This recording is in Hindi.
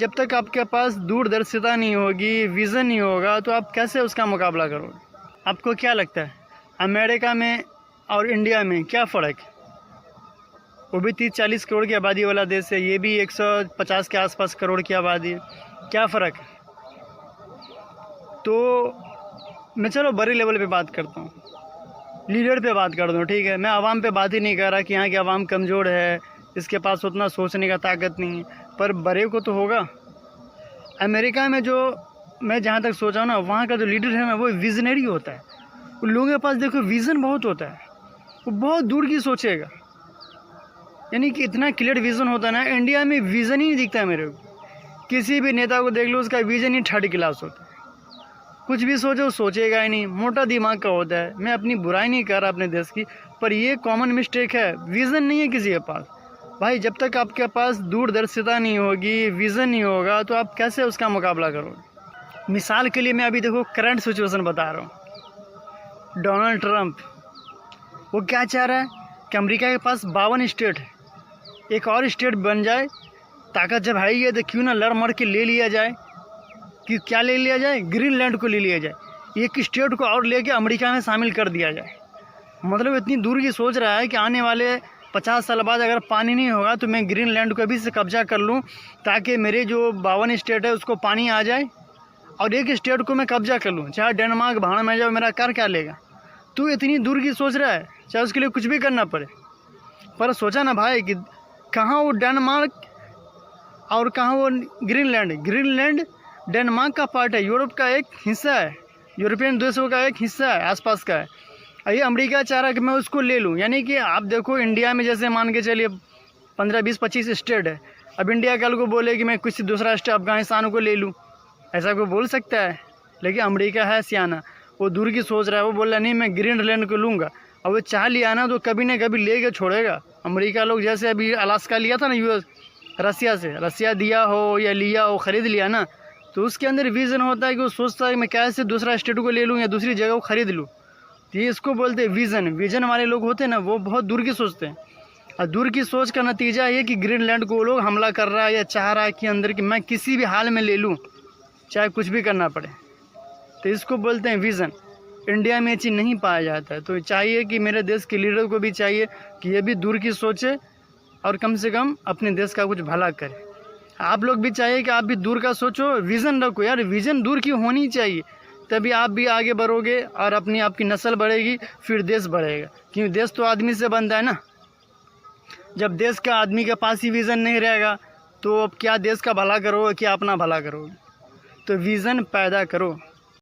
जब तक आपके पास दूरदर्शिता नहीं होगी, विज़न नहीं होगा, तो आप कैसे उसका मुकाबला करोगे? आपको क्या लगता है अमेरिका में और इंडिया में क्या फ़र्क है? वो भी 30-40 करोड़ की आबादी वाला देश है, ये भी 150 के आसपास करोड़ की आबादी है। क्या फ़र्क है? तो मैं चलो बड़े लेवल पे बात करता हूँ, लीडर पे बात कर दूँ, ठीक है। मैं आवाम पे बात ही नहीं कर रहा कि यहाँ की आवाम कमज़ोर है, इसके पास उतना सोचने का ताकत नहीं है, पर बड़े को तो होगा। अमेरिका में जो मैं जहाँ तक सोचा हूँ ना, वहाँ का जो लीडर है ना, वो विजनरी होता है। उन लोगों के पास देखो विज़न बहुत होता है, वो बहुत दूर की सोचेगा, यानी कि इतना क्लियर विज़न होता है ना। इंडिया में विज़न ही नहीं दिखता है मेरे को। किसी भी नेता को देख लो, उसका विज़न ही थर्ड क्लास होता है, कुछ भी सोचो सोचेगा ही नहीं, मोटा दिमाग का होता है। मैं अपनी बुराई नहीं कर रहा अपने देश की, पर ये कॉमन मिस्टेक है, विज़न नहीं है किसी के पास। भाई जब तक आपके पास दूरदर्शिता नहीं होगी, विज़न नहीं होगा, तो आप कैसे उसका मुकाबला करोगे? मिसाल के लिए मैं अभी देखो करंट सिचुएशन बता रहा हूँ। डोनाल्ड ट्रंप वो क्या चाह रहा है कि अमेरिका के पास 52 स्टेट है, एक और स्टेट बन जाए, ताकत जब है ये तो क्यों ना लड़ मर के ले लिया जाए। कि क्या ले लिया जाए? ग्रीनलैंड को ले लिया जाए, एक स्टेट को और लेके अमेरिका में शामिल कर दिया जाए। मतलब इतनी दूर की सोच रहा है कि आने वाले 50 साल बाद अगर पानी नहीं होगा तो मैं ग्रीनलैंड को अभी से कब्जा कर लूँ, ताकि मेरे जो 52 स्टेट है उसको पानी आ जाए और एक स्टेट को मैं कब्जा कर लूँ, चाहे डेनमार्क भाड़ में जाओ, मेरा कार क्या लेगा। तू इतनी दूर की सोच रहा है, चाहे उसके लिए कुछ भी करना पड़े। पर सोचा ना भाई कि कहाँ वो डेनमार्क और कहाँ वो ग्रीनलैंड। ग्रीनलैंड डेनमार्क का पार्ट है, यूरोप का एक हिस्सा है, यूरोपियन देशों का एक हिस्सा है, आसपास का है। ये अमेरिका चाह रहा है कि मैं उसको ले लूँ। यानी कि आप देखो इंडिया में जैसे मान के चलिए 15, 20, 25 स्टेट है। अब इंडिया कल को बोले कि मैं किसी दूसरा स्टेट अफगानिस्तान को ले लूँ, ऐसा कोई बोल सकता है? लेकिन अमेरिका है सियाना, वो दूर की सोच रहा है। वो बोल रहा नहीं मैं ग्रीनलैंड को लूँगा, और वो चाह लिया ना तो कभी ना कभी ले के छोड़ेगा। अमेरिका लोग जैसे अभी अलास्का लिया था ना यूएस रसिया से, रसिया दिया हो या लिया हो, ख़रीद लिया ना, तो उसके अंदर विज़न होता है कि वो सोचता है कि मैं कैसे दूसरा स्टेट को ले लूँ या दूसरी जगह को ख़रीद लूँ। तो ये इसको बोलते हैं विज़न। विज़न वाले लोग होते हैं ना, वो बहुत दूर की सोचते हैं, और दूर की सोच का नतीजा ये कि ग्रीनलैंड को वो लोग हमला कर रहा है या चाह रहा है कि अंदर कि मैं किसी भी हाल में ले लूँ, चाहे कुछ भी करना पड़े। तो इसको बोलते हैं विज़न। इंडिया में ये चीज़ नहीं पाया जाता है। तो चाहिए कि मेरे देश के लीडर को भी चाहिए कि ये भी दूर की सोचे और कम से कम अपने देश का कुछ भला करे। आप लोग भी चाहिए कि आप भी दूर का सोचो, विज़न रखो यार। विज़न दूर की होनी चाहिए, तभी आप भी आगे बढ़ोगे और अपनी आपकी नस्ल बढ़ेगी, फिर देश बढ़ेगा। क्योंकि देश तो आदमी से बनता है ना। जब देश का आदमी के पास ही विज़न नहीं रहेगा तो अब क्या देश का भला करोगे, क्या अपना भला करोगे? तो विज़न पैदा करो।